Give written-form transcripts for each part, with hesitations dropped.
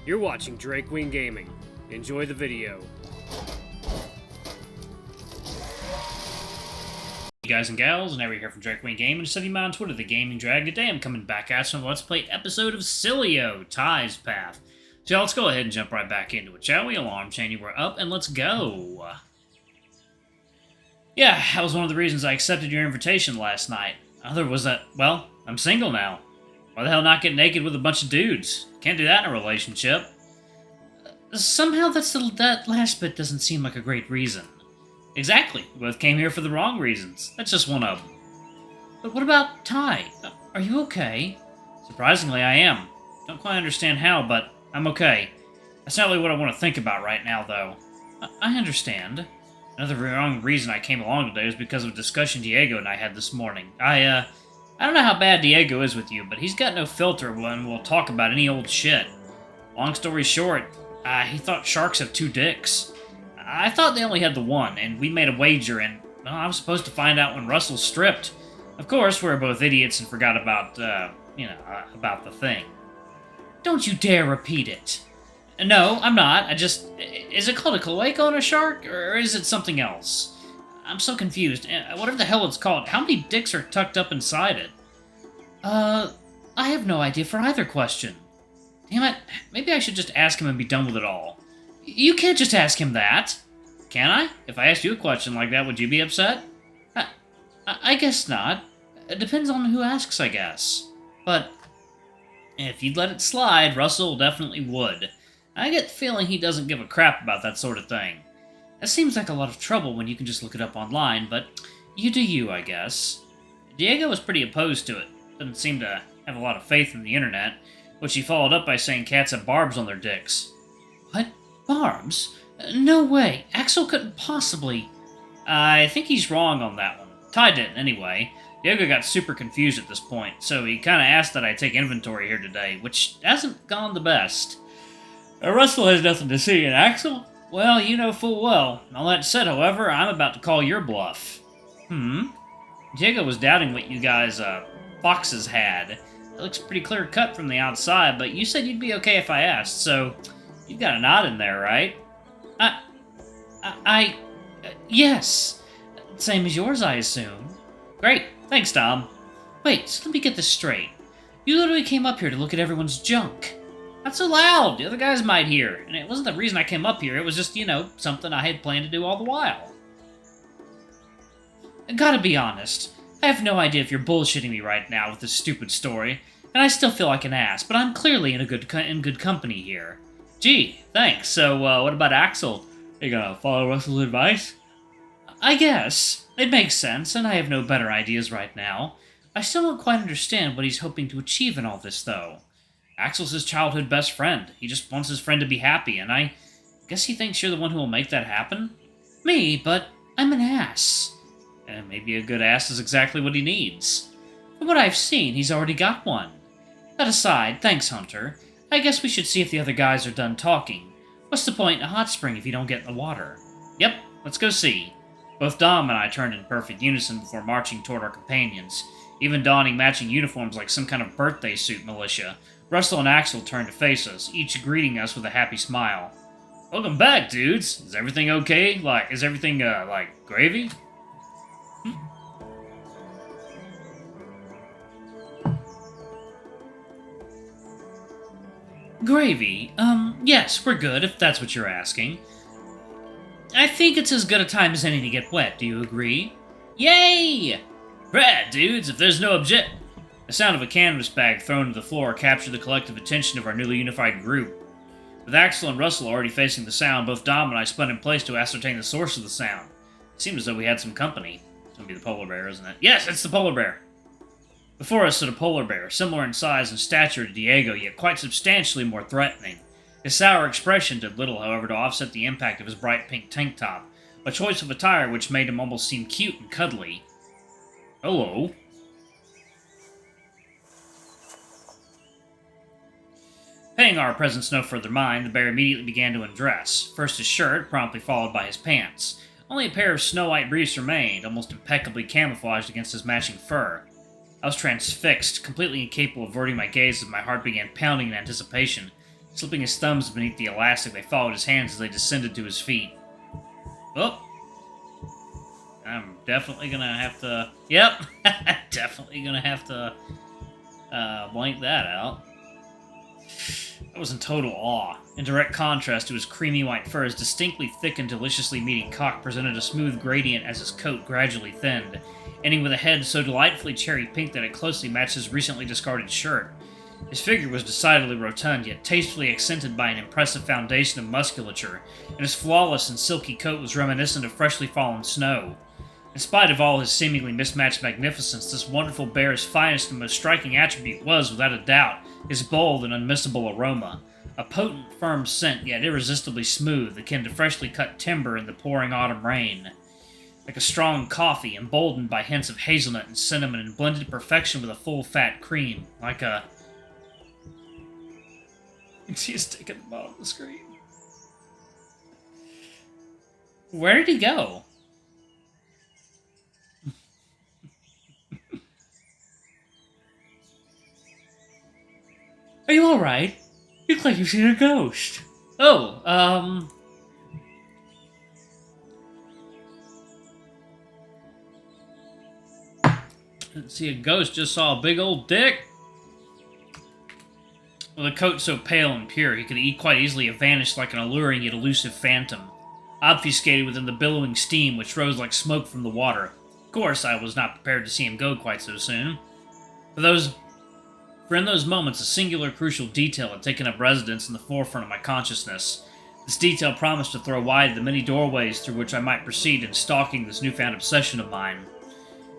You're watching Drake Wing Gaming. Enjoy the video. Hey guys and gals, and everyone here from Drake Wing Gaming. Just me on Twitter, the Gaming Drag. Today I'm coming back at you on the Let's Play episode of Sileo, Ty's Path. So let's go ahead and jump right back into it, shall we? Alarm chain, we're up, and let's go. Yeah, that was one of the reasons I accepted your invitation last night. Other was that, well, I'm single now. Why the hell not get naked with a bunch of dudes? Can't do that in a relationship. Somehow that last bit doesn't seem like a great reason. Exactly. We both came here for the wrong reasons. That's just one of them. But what about Ty? Are you okay? Surprisingly, I am. Don't quite understand how, but I'm okay. That's not really what I want to think about right now, though. I understand. Another wrong reason I came along today was because of a discussion Diego and I had this morning. I don't know how bad Diego is with you, but he's got no filter when we'll talk about any old shit. Long story short, he thought sharks have two dicks. I thought they only had the one, and we made a wager, and well, I was supposed to find out when Russell stripped. Of course, we were both idiots and forgot about, about the thing. Don't you dare repeat it. No, I'm not. Is it called a cloaca on a shark, or is it something else? I'm so confused. Whatever the hell it's called, how many dicks are tucked up inside it? I have no idea for either question. Damn it, maybe I should just ask him and be done with it all. You can't just ask him that. Can I? If I asked you a question like that, would you be upset? I guess not. It depends on who asks, I guess. But if you'd let it slide, Russell definitely would. I get the feeling he doesn't give a crap about that sort of thing. That seems like a lot of trouble when you can just look it up online, but you do you, I guess. Diego was pretty opposed to it. Doesn't seem to have a lot of faith in the internet, which he followed up by saying cats have barbs on their dicks. What? Barbs? No way. Axel couldn't possibly... I think he's wrong on that one. Ty didn't, anyway. Diego got super confused at this point, so he kinda asked that I take inventory here today, which hasn't gone the best. Russell has nothing to see in Axel? Well, you know full well. All that said, however, I'm about to call your bluff. Diego was doubting what you guys, foxes had. It looks pretty clear-cut from the outside, but you said you'd be okay if I asked, so you've got a nod in there, right? Yes. Same as yours, I assume. Great. Thanks, Dom. Wait, so let me get this straight. You literally came up here to look at everyone's junk. Not so loud. The other guys might hear. And it wasn't the reason I came up here. It was just, something I had planned to do all the while. I gotta be honest. I have no idea if you're bullshitting me right now with this stupid story, and I still feel like an ass, but I'm clearly in good company here. Gee, thanks. So, what about Axel? You gonna follow Russell's advice? I guess. It makes sense, and I have no better ideas right now. I still don't quite understand what he's hoping to achieve in all this, though. Axel's his childhood best friend. He just wants his friend to be happy, and I guess he thinks you're the one who will make that happen? Me, but I'm an ass. And maybe a good ass is exactly what he needs. From what I've seen, he's already got one. That aside, thanks, Hunter. I guess we should see if the other guys are done talking. What's the point in a hot spring if you don't get in the water? Yep, let's go see. Both Dom and I turned in perfect unison before marching toward our companions, even donning matching uniforms like some kind of birthday suit militia. Russell and Axel turned to face us, each greeting us with a happy smile. Welcome back, dudes. Is everything okay? Is everything, gravy? Gravy? Yes, we're good, if that's what you're asking. I think it's as good a time as any to get wet, do you agree? Yay! Rad, dudes, if there's no object... The sound of a canvas bag thrown to the floor captured the collective attention of our newly unified group. With Axel and Russell already facing the sound, both Dom and I spun in place to ascertain the source of the sound. It seemed as though we had some company. It's gonna be the polar bear, isn't it? Yes, it's the polar bear! Before us stood a polar bear, similar in size and stature to Diego, yet quite substantially more threatening. His sour expression did little, however, to offset the impact of his bright pink tank top, a choice of attire which made him almost seem cute and cuddly. Hello. Paying our presence no further mind, the bear immediately began to undress. First his shirt, promptly followed by his pants. Only a pair of snow-white briefs remained, almost impeccably camouflaged against his matching fur. I was transfixed, completely incapable of averting my gaze as my heart began pounding in anticipation. Slipping his thumbs beneath the elastic, they followed his hands as they descended to his feet. Oh! I'm definitely gonna have to... Yep! Definitely gonna have to blank that out. I was in total awe. In direct contrast to his creamy white fur, his distinctly thick and deliciously meaty cock presented a smooth gradient as his coat gradually thinned, ending with a head so delightfully cherry pink that it closely matched his recently discarded shirt. His figure was decidedly rotund, yet tastefully accented by an impressive foundation of musculature, and his flawless and silky coat was reminiscent of freshly fallen snow. In spite of all his seemingly mismatched magnificence, this wonderful bear's finest and most striking attribute was, without a doubt, his bold and unmissable aroma. A potent, firm scent, yet irresistibly smooth, akin to freshly cut timber in the pouring autumn rain. Like a strong coffee, emboldened by hints of hazelnut and cinnamon and blended to perfection with a full fat cream. Like a... He is taking the bottom of the screen. Where did he go? Are you alright? You look like you've seen a ghost. Oh, didn't see a ghost, just saw a big old dick. With a coat so pale and pure, he could quite easily have vanished like an alluring yet elusive phantom, obfuscated within the billowing steam which rose like smoke from the water. Of course, I was not prepared to see him go quite so soon. For in those moments, a singular crucial detail had taken up residence in the forefront of my consciousness. This detail promised to throw wide the many doorways through which I might proceed in stalking this newfound obsession of mine.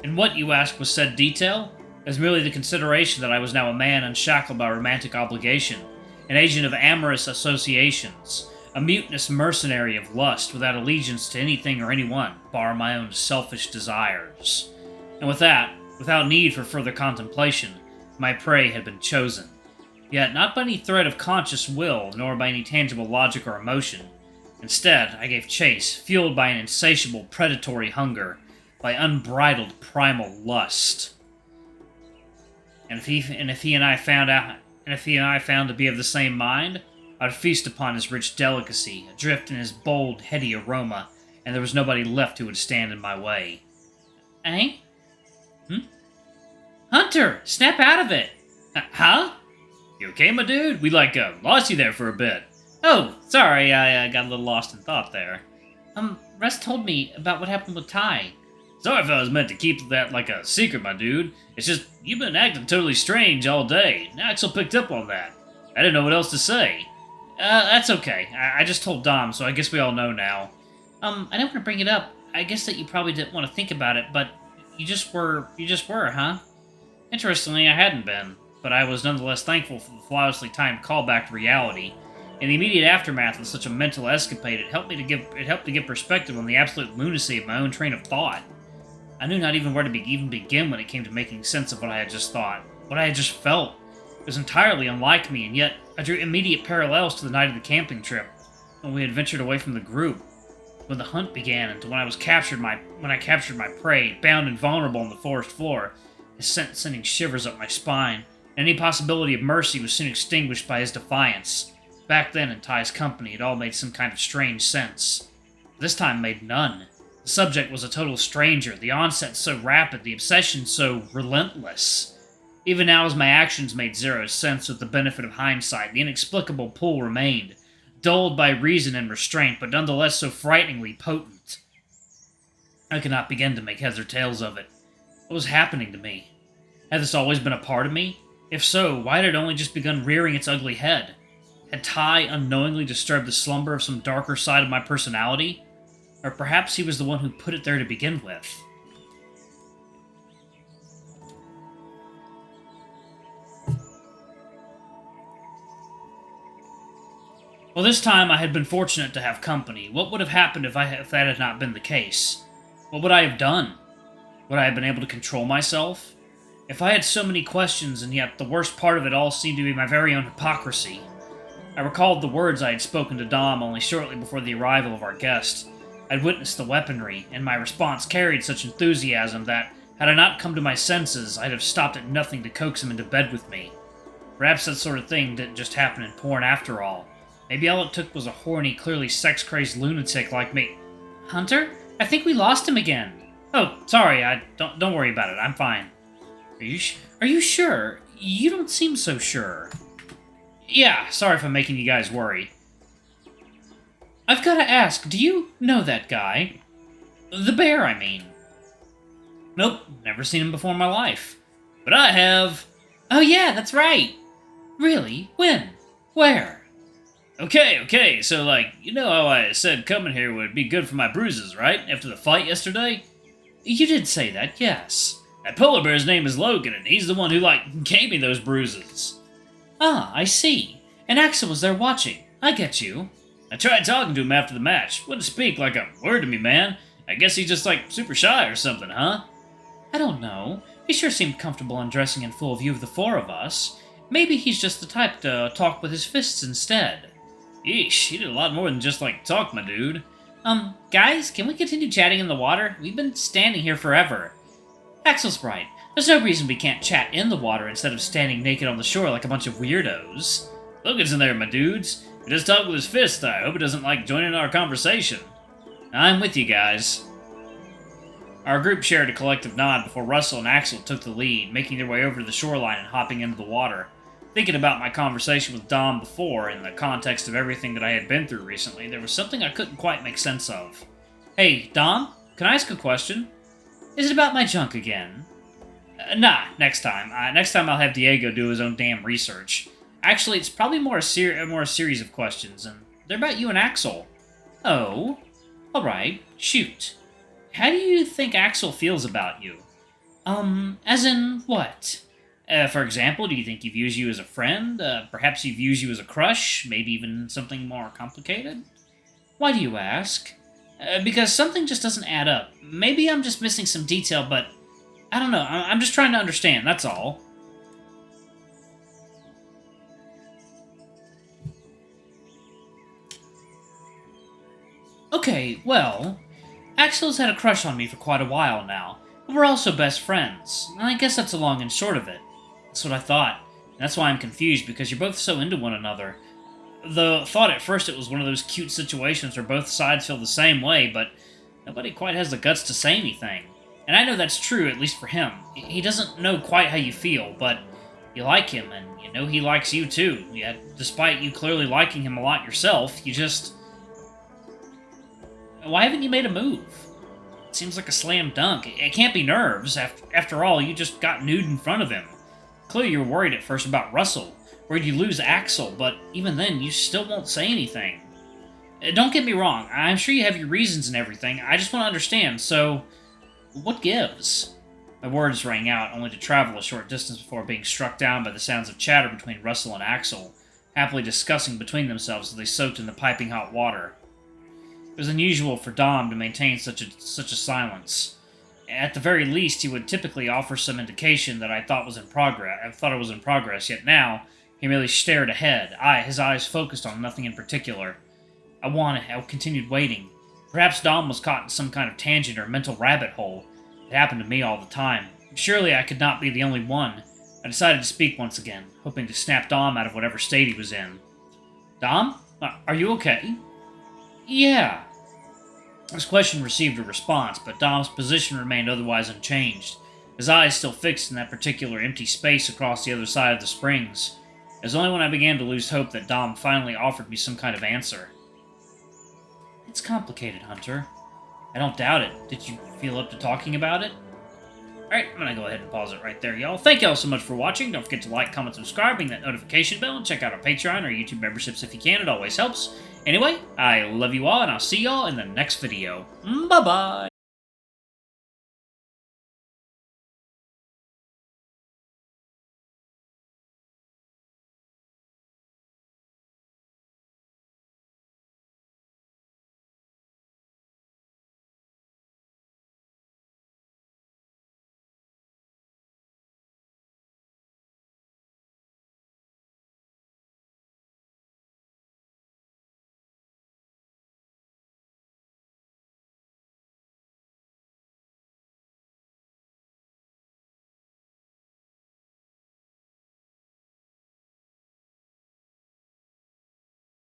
And what, you ask, was said detail? As merely the consideration that I was now a man unshackled by romantic obligation, an agent of amorous associations, a mutinous mercenary of lust without allegiance to anything or anyone, bar my own selfish desires. And with that, without need for further contemplation, my prey had been chosen. Yet not by any thread of conscious will, nor by any tangible logic or emotion. Instead, I gave chase, fueled by an insatiable predatory hunger, by unbridled primal lust. And if he and I found to be of the same mind, I'd feast upon his rich delicacy, adrift in his bold, heady aroma, and there was nobody left who would stand in my way. Eh? Hunter! Snap out of it! Huh? You okay, my dude? We, lost you there for a bit. Oh, sorry, I got a little lost in thought there. Russ told me about what happened with Ty. Sorry if I was meant to keep that like a secret, my dude. It's just, you've been acting totally strange all day. Axel picked up on that. I didn't know what else to say. That's okay. I just told Dom, so I guess we all know now. I don't want to bring it up. I guess that you probably didn't want to think about it, but you just were, huh? Interestingly, I hadn't been, but I was nonetheless thankful for the flawlessly timed callback to reality. In the immediate aftermath of such a mental escapade, it helped to give perspective on the absolute lunacy of my own train of thought. I knew not even where to even begin when it came to making sense of what I had just thought, what I had just felt. It was entirely unlike me, and yet I drew immediate parallels to the night of the camping trip, when we had ventured away from the group, when the hunt began, and to when I captured my prey, bound and vulnerable on the forest floor, his scent sending shivers up my spine, and any possibility of mercy was soon extinguished by his defiance. Back then, in Ty's company, it all made some kind of strange sense. This time made none. The subject was a total stranger, the onset so rapid, the obsession so relentless. Even now, as my actions made zero sense with the benefit of hindsight, the inexplicable pull remained, dulled by reason and restraint, but nonetheless so frighteningly potent. I could not begin to make heads or tails of it. What was happening to me? Had this always been a part of me? If so, why had it only just begun rearing its ugly head? Had Ty unknowingly disturbed the slumber of some darker side of my personality? Or perhaps he was the one who put it there to begin with. Well, this time I had been fortunate to have company. What would have happened if that had not been the case? What would I have done? Would I have been able to control myself? If I had so many questions, and yet the worst part of it all seemed to be my very own hypocrisy. I recalled the words I had spoken to Dom only shortly before the arrival of our guest. I'd witnessed the weaponry, and my response carried such enthusiasm that, had I not come to my senses, I'd have stopped at nothing to coax him into bed with me. Perhaps that sort of thing didn't just happen in porn after all. Maybe all it took was a horny, clearly sex-crazed lunatic like me. Hunter? I think we lost him again. Oh, sorry, don't worry about it, I'm fine. Are you sure? You don't seem so sure. Yeah, sorry if I'm making you guys worry. I've gotta ask, do you know that guy? The bear, I mean. Nope, never seen him before in my life. But I have. Oh yeah, that's right. Really? When? Where? Okay, so you know how I said coming here would be good for my bruises, right? After the fight yesterday? You did say that, yes. That polar bear's name is Logan, and he's the one who, gave me those bruises. Ah, I see. And Axel was there watching. I get you. I tried talking to him after the match. Wouldn't speak like a word to me, man. I guess he's just, super shy or something, huh? I don't know. He sure seemed comfortable undressing in full view of the four of us. Maybe he's just the type to talk with his fists instead. Yeesh, he did a lot more than just, talk, my dude. Guys, can we continue chatting in the water? We've been standing here forever. Axel's right. There's no reason we can't chat in the water instead of standing naked on the shore like a bunch of weirdos. Logan's in there, my dudes. He does talk with his fist. I hope he doesn't join in our conversation. I'm with you guys. Our group shared a collective nod before Russell and Axel took the lead, making their way over to the shoreline and hopping into the water. Thinking about my conversation with Dom before, in the context of everything that I had been through recently, there was something I couldn't quite make sense of. Hey, Dom, can I ask a question? Is it about my junk again? Nah, next time. Next time I'll have Diego do his own damn research. Actually, it's probably more a series of questions, and they're about you and Axel. Oh? Alright, shoot. How do you think Axel feels about you? As in what? For example, do you think he views you as a friend? Perhaps he views you as a crush? Maybe even something more complicated? Why do you ask? Because something just doesn't add up. Maybe I'm just missing some detail, but I don't know. I'm just trying to understand, that's all. Okay, well, Axel's had a crush on me for quite a while now, but we're also best friends, and I guess that's the long and short of it. That's what I thought, and that's why I'm confused, because you're both so into one another. The thought at first it was one of those cute situations where both sides feel the same way, but nobody quite has the guts to say anything. And I know that's true, at least for him. He doesn't know quite how you feel, but you like him, and you know he likes you too. Yet, despite you clearly liking him a lot yourself, you just... Why haven't you made a move? It seems like a slam dunk. It can't be nerves. After all, you just got nude in front of him. Clearly you were worried at first about Russell. Worried you lose Axel, but even then, you still won't say anything. Don't get me wrong. I'm sure you have your reasons and everything. I just want to understand, so... What gives? My words rang out, only to travel a short distance before being struck down by the sounds of chatter between Russell and Axel, happily discussing between themselves as they soaked in the piping hot water. It was unusual for Dom to maintain such a silence. At the very least, he would typically offer some indication that I thought it was in progress, yet now, he merely stared ahead, his eyes focused on nothing in particular. I continued waiting. Perhaps Dom was caught in some kind of tangent or mental rabbit hole. It happened to me all the time. Surely I could not be the only one. I decided to speak once again, hoping to snap Dom out of whatever state he was in. Dom? Are you okay? Yeah. This question received a response, but Dom's position remained otherwise unchanged, his eyes still fixed in that particular empty space across the other side of the springs. It was only when I began to lose hope that Dom finally offered me some kind of answer. It's complicated, Hunter. I don't doubt it. Did you feel up to talking about it? Alright, I'm gonna go ahead and pause it right there, y'all. Thank y'all so much for watching. Don't forget to like, comment, subscribe, ring that notification bell, and check out our Patreon or YouTube memberships if you can. It always helps. Anyway, I love you all, and I'll see y'all in the next video. Bye-bye!